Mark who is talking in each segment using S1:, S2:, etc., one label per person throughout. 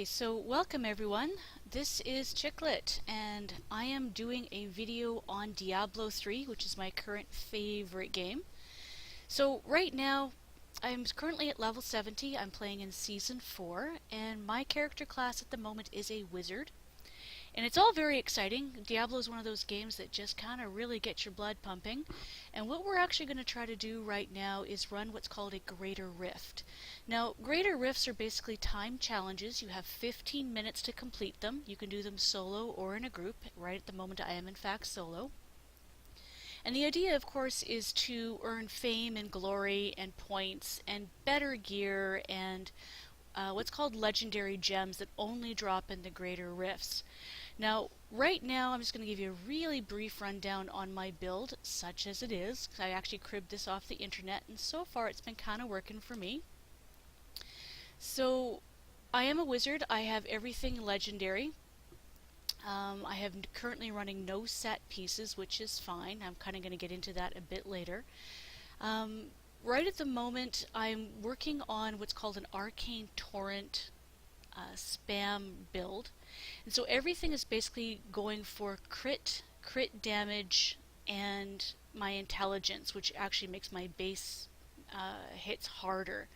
S1: Okay, so welcome everyone. This is Chiclet, and I am doing a video on Diablo 3, which is my current favorite game. So right now, I'm currently at level 70. I'm playing in Season 4, and my character class at the moment is a wizard. And it's all very exciting. Diablo is one of those games that just kind of really gets your blood pumping. And what we're actually going to try to do right now is run what's called a Greater Rift. Now, Greater Rifts are basically time challenges. You have 15 minutes to complete them. You can do them solo or in a group. Right at the moment I am in fact solo. And the idea, of course, is to earn fame and glory and points and better gear and what's called legendary gems that only drop in the Greater Rifts. Now, right now, I'm just going to give you a really brief rundown on my build, such as it is. I actually cribbed this off the internet, and so far it's been kind of working for me. So, I am a wizard. I have everything legendary. I have currently running no set pieces, which is fine. I'm kind of going to get into that a bit later. Right at the moment, I'm working on what's called an arcane torrent spam build. And so everything is basically going for crit damage, and my intelligence, which actually makes my base hits harder.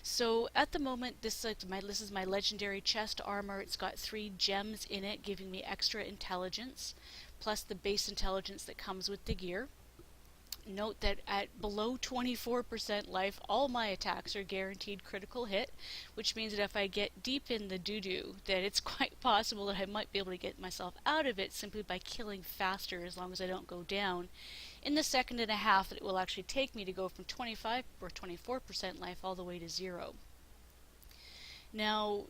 S1: So at the moment, this is my legendary chest armor. It's got 3 gems in it, giving me extra intelligence, plus the base intelligence that comes with the gear. Note that at below 24% life, all my attacks are guaranteed critical hit, which means that if I get deep in the doo-doo, that it's quite possible that I might be able to get myself out of it simply by killing faster, as long as I don't go down in the second and a half that it will actually take me to go from 25 or 24% life all the way to 0. Now,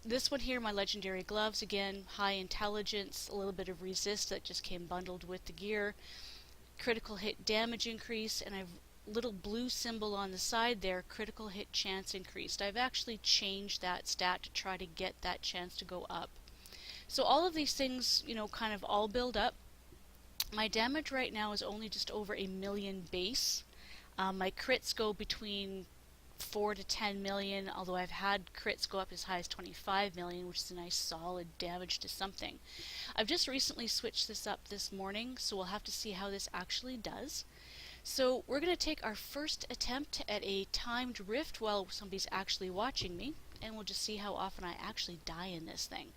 S1: this one here, my legendary gloves, again, high intelligence, a little bit of resist that just came bundled with the gear. Critical hit damage increase, and I've little blue symbol on the side there, critical hit chance increased. I've actually changed that stat to try to get that chance to go up. So all of these things, kind of all build up. My damage right now is only just over 1 million base. My crits go between 4 to 10 million, although I've had crits go up as high as 25 million, which is a nice solid damage to something. I've just recently switched this up this morning, so we'll have to see how this actually does. So we're going to take our first attempt at a timed rift while somebody's actually watching me, and we'll just see how often I actually die in this thing.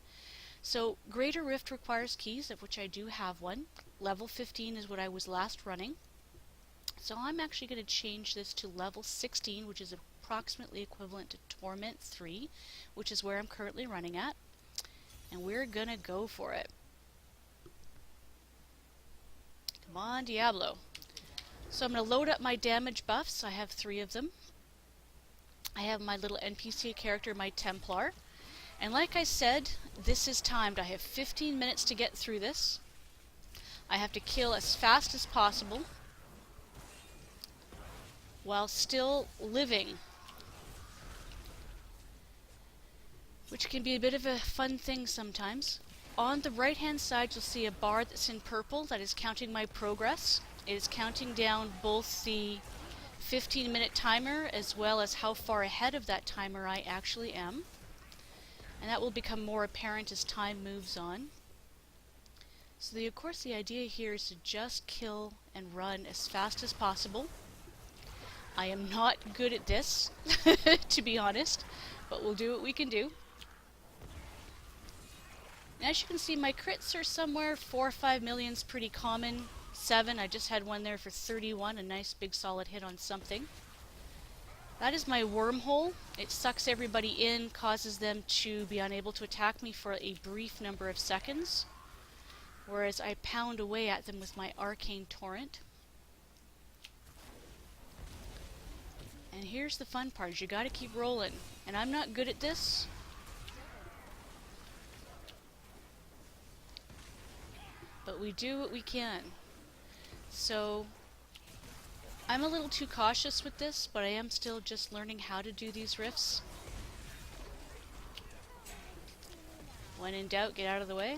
S1: So Greater Rift requires keys, of which I do have one. Level 15 is what I was last running. So I'm actually going to change this to level 16, which is approximately equivalent to Torment 3, which is where I'm currently running at. And we're going to go for it. Come on, Diablo. So I'm going to load up my damage buffs. I have 3 of them. I have my little NPC character, my Templar. And like I said, this is timed. I have 15 minutes to get through this. I have to kill as fast as possible while still living, which can be a bit of a fun thing sometimes. On the right hand side you'll see a bar that's in purple that is counting my progress. It is counting down both the 15-minute timer as well as how far ahead of that timer I actually am. And that will become more apparent as time moves on. So of course the idea here is to just kill and run as fast as possible. I am not good at this, to be honest, but we'll do what we can do. And as you can see, my crits are somewhere 4 or 5 million's pretty common. 7, I just had one there for 31, a nice big solid hit on something. That is my wormhole. It sucks everybody in, causes them to be unable to attack me for a brief number of seconds, whereas I pound away at them with my arcane torrent. And here's the fun part, is you gotta keep rolling. And I'm not good at this. But we do what we can. So I'm a little too cautious with this, but I am still just learning how to do these rifts. When in doubt, get out of the way.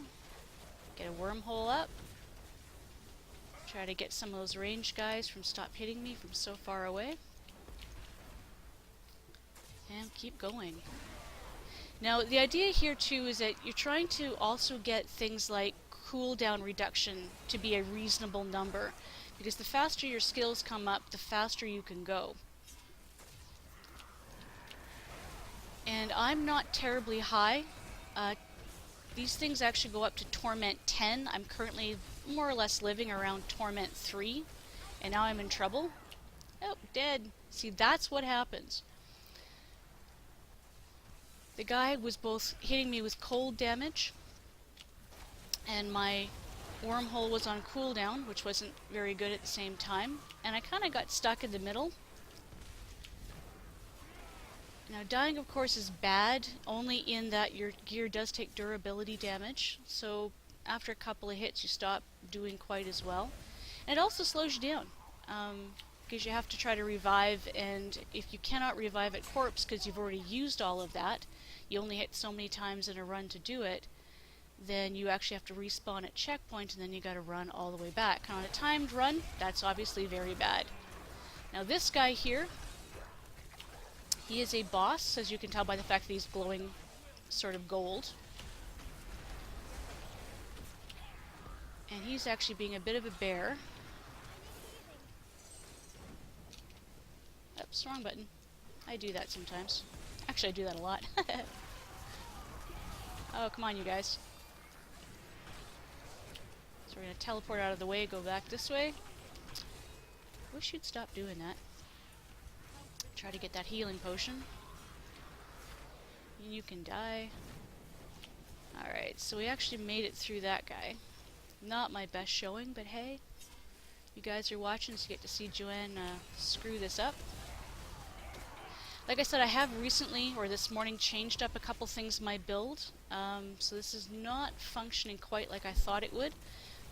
S1: Get a wormhole up. Try to get some of those ranged guys from stop hitting me from so far away. And keep going. Now, the idea here too is that you're trying to also get things like cooldown reduction to be a reasonable number, because the faster your skills come up, the faster you can go. And I'm not terribly high. These things actually go up to Torment 10. I'm currently more or less living around Torment 3, and now I'm in trouble. Oh, dead. See, that's what happens. The guy was both hitting me with cold damage, and my wormhole was on cooldown, which wasn't very good at the same time, and I kind of got stuck in the middle. Now, dying, of course, is bad, only in that your gear does take durability damage, so after a couple of hits you stop doing quite as well. And it also slows you down, because you have to try to revive, and if you cannot revive at corpse because you've already used all of that, you only hit so many times in a run to do it, then you actually have to respawn at checkpoint, and then you gotta run all the way back. And on a timed run, that's obviously very bad. Now this guy here, he is a boss, as you can tell by the fact that he's glowing sort of gold. And he's actually being a bit of a bear. Oops, wrong button. I do that sometimes. Actually, I do that a lot. Oh, come on, you guys. So we're going to teleport out of the way, go back this way. Wish you'd stop doing that. Try to get that healing potion. You can die. Alright, so we actually made it through that guy. Not my best showing, but hey, you guys are watching, so you get to see Joanne screw this up. Like I said, I have recently, or this morning, changed up a couple things in my build, so this is not functioning quite like I thought it would.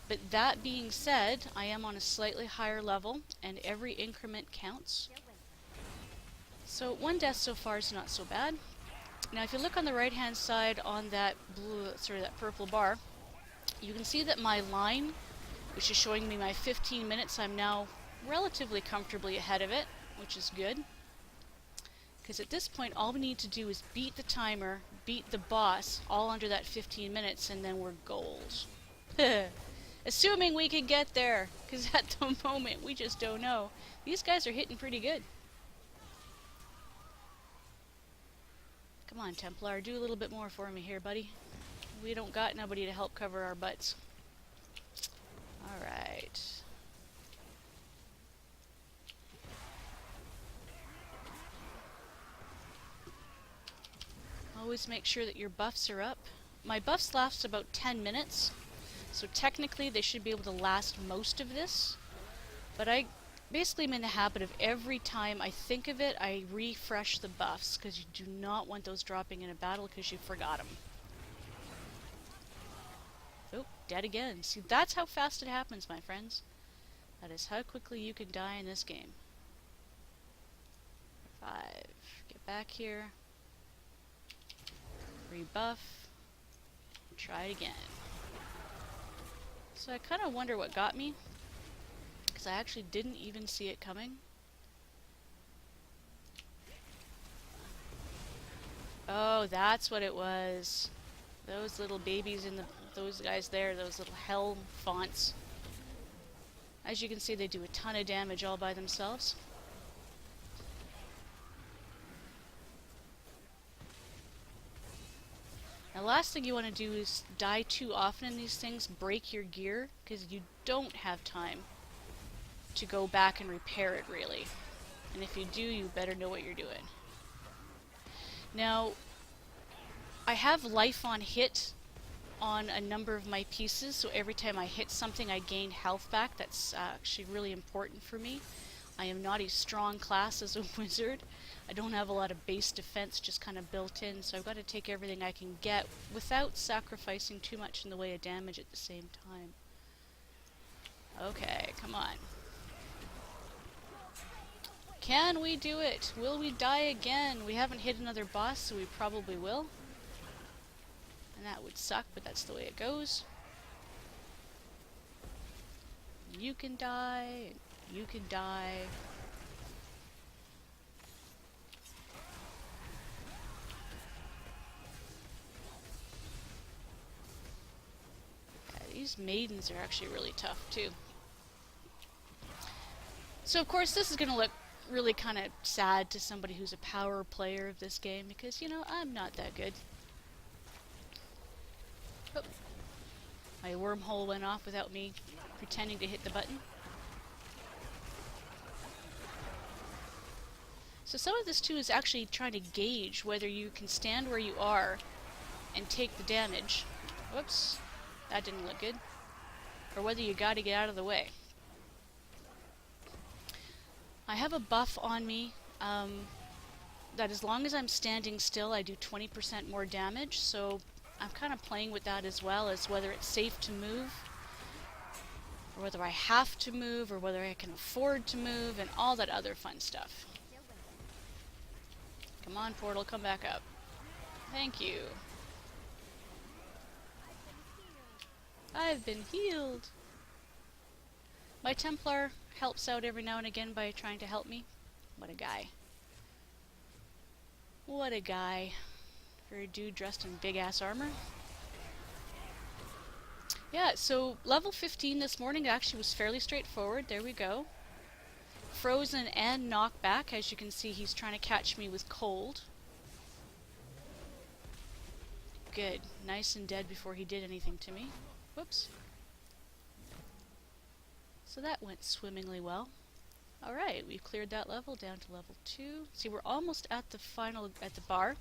S1: But that being said, I am on a slightly higher level, and every increment counts. So one death so far is not so bad. Now if you look on the right hand side on that blue, sorry, that purple bar, you can see that my line, which is showing me my 15 minutes, I'm now relatively comfortably ahead of it, which is good. Because at this point all we need to do is beat the timer, beat the boss, all under that 15 minutes, and then we're gold. Assuming we can get there, because at the moment we just don't know. These guys are hitting pretty good. Come on, Templar, do a little bit more for me here, buddy. We don't got nobody to help cover our butts. Alright. Always make sure that your buffs are up. My buffs last about 10 minutes, so technically they should be able to last most of this. But I basically am in the habit of every time I think of it, I refresh the buffs, because you do not want those dropping in a battle because you forgot them. Oh, dead again. See, that's how fast it happens, my friends. That is how quickly you can die in this game. 5. Get back here. Rebuff. Try it again. So I kind of wonder what got me, because I actually didn't even see it coming. Oh, that's what it was. Those little babies in the... those guys there, those little hell fonts. As you can see, they do a ton of damage all by themselves. Now, last thing you want to do is die too often in these things, break your gear, because you don't have time to go back and repair it, really. And if you do, you better know what you're doing. Now, I have life on hit on a number of my pieces, so every time I hit something I gain health back. That's actually really important for me. I am not a strong class as a wizard. I don't have a lot of base defense just kind of built in, so I've got to take everything I can get without sacrificing too much in the way of damage at the same time. Okay, come on. Can we do it? Will we die again? We haven't hit another boss, so we probably will. And that would suck, but that's the way it goes. You can die. You can die. These maidens are actually really tough too. So of course this is going to look really kind of sad to somebody who's a power player of this game, because, you know, I'm not that good. Oh. My wormhole went off without me pretending to hit the button. So some of this too is actually trying to gauge whether you can stand where you are and take the damage. Whoops, that didn't look good. Or whether you gotta get out of the way. I have a buff on me that as long as I'm standing still I do 20% more damage, so I'm kind of playing with that as well, as whether it's safe to move, or whether I have to move, or whether I can afford to move, and all that other fun stuff. Come on, portal, come back up. Thank you. I've been healed. My Templar helps out every now and again by trying to help me. What a guy. What a guy. For a dude dressed in big-ass armor. Yeah, so level 15 this morning actually was fairly straightforward. There we go. Frozen and knockback. As you can see, he's trying to catch me with cold. Good. Nice and dead before he did anything to me. Whoops. So that went swimmingly well. Alright, we've cleared that level down to level 2. See, we're almost at the final, at the bar.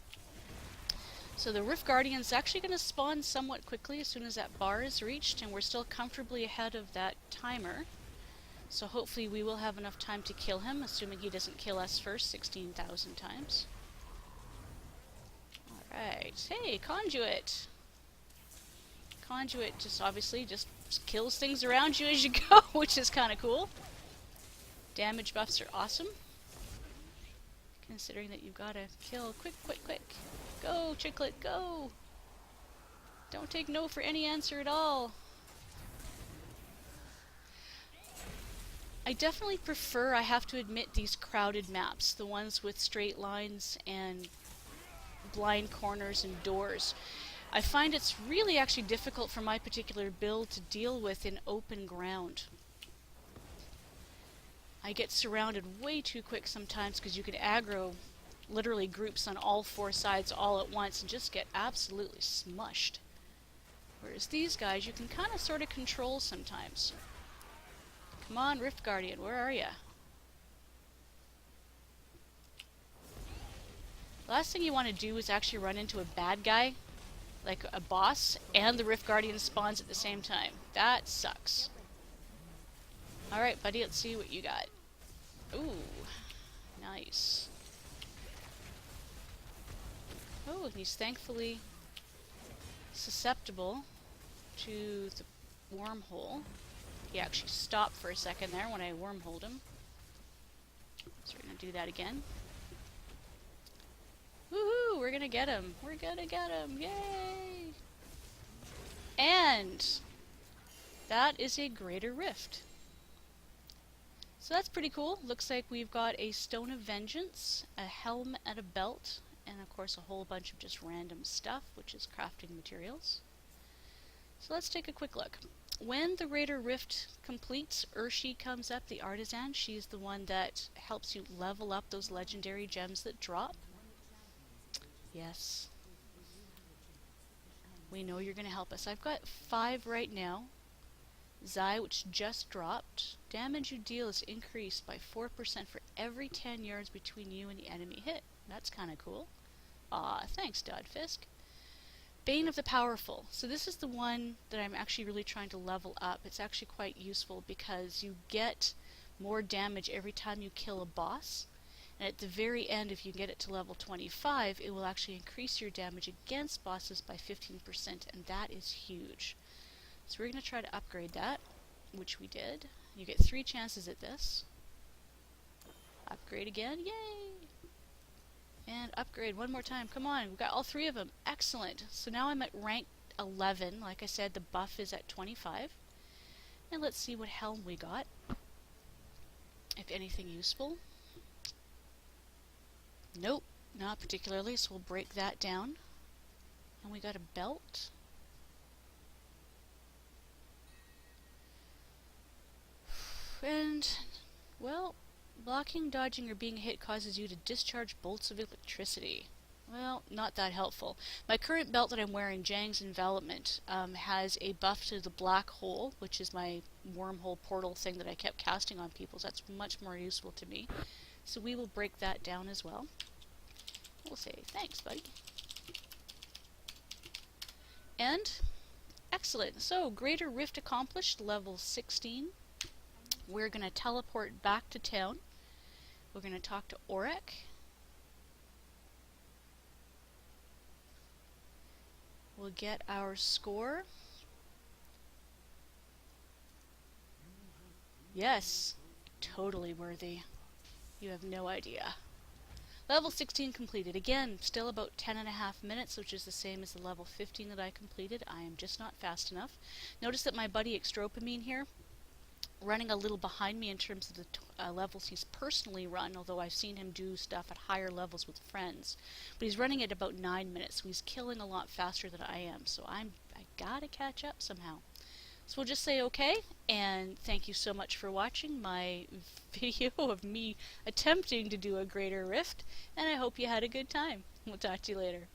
S1: So the Rift Guardian's actually going to spawn somewhat quickly as soon as that bar is reached, and we're still comfortably ahead of that timer. So hopefully we will have enough time to kill him, assuming he doesn't kill us first 16,000 times. Alright, hey, Conduit! Conduit just obviously just kills things around you as you go, which is kind of cool. Damage buffs are awesome, considering that you've got to kill quick, quick, quick. Go, Chiclet, go! Don't take no for any answer at all. I definitely prefer, I have to admit, these crowded maps, the ones with straight lines and blind corners and doors. I find it's really actually difficult for my particular build to deal with in open ground. I get surrounded way too quick sometimes because you can aggro literally groups on all four sides all at once and just get absolutely smushed. Whereas these guys you can kind of sort of control sometimes. Come on, Rift Guardian, where are ya? Last thing you want to do is actually run into a bad guy, like a boss, and the Rift Guardian spawns at the same time. That sucks. Alright, buddy, let's see what you got. Ooh, nice. Oh, and he's thankfully susceptible to the wormhole. He actually stopped for a second there when I wormholed him. So we're going to do that again. Woohoo! We're going to get him! We're going to get him! Yay! And that is a Greater Rift. So that's pretty cool. Looks like we've got a Stone of Vengeance, a helm and a belt, and of course a whole bunch of just random stuff, which is crafting materials. So let's take a quick look. When the Raider Rift completes, Urshi comes up, the artisan. She's the one that helps you level up those legendary gems that drop. Yes. We know you're going to help us. I've got 5 right now. Zai, which just dropped. Damage you deal is increased by 4% for every 10 yards between you and the enemy hit. That's kind of cool. Aw, thanks, Dodfisk. Bane of the Powerful. So this is the one that I'm actually really trying to level up. It's actually quite useful because you get more damage every time you kill a boss. And at the very end, if you get it to level 25, it will actually increase your damage against bosses by 15%, and that is huge. So we're going to try to upgrade that, which we did. You get 3 chances at this. Upgrade again, yay! And upgrade one more time, come on, we've got all 3 of them, excellent! So now I'm at rank 11, like I said, the buff is at 25. And let's see what helm we got, if anything useful. Nope, not particularly, so we'll break that down. And we got a belt. And, well, blocking, dodging, or being hit causes you to discharge bolts of electricity. Well, not that helpful. My current belt that I'm wearing, Jang's Envelopment, has a buff to the black hole, which is my wormhole portal thing that I kept casting on people, so that's much more useful to me. So we will break that down as well. We'll say, thanks, buddy. And, excellent. So, Greater Rift accomplished, level 16. We're going to teleport back to town. We're going to talk to Auric. We'll get our score. Yes, totally worthy. You have no idea. Level 16 completed. Again, still about 10.5 minutes, which is the same as the level 15 that I completed. I am just not fast enough. Notice that my buddy Extropamine here, running a little behind me in terms of the levels he's personally run, although I've seen him do stuff at higher levels with friends. But he's running at about 9 minutes, so he's killing a lot faster than I am, so I gotta catch up somehow. So we'll just say okay, and thank you so much for watching my video of me attempting to do a Greater Rift, and I hope you had a good time. We'll talk to you later.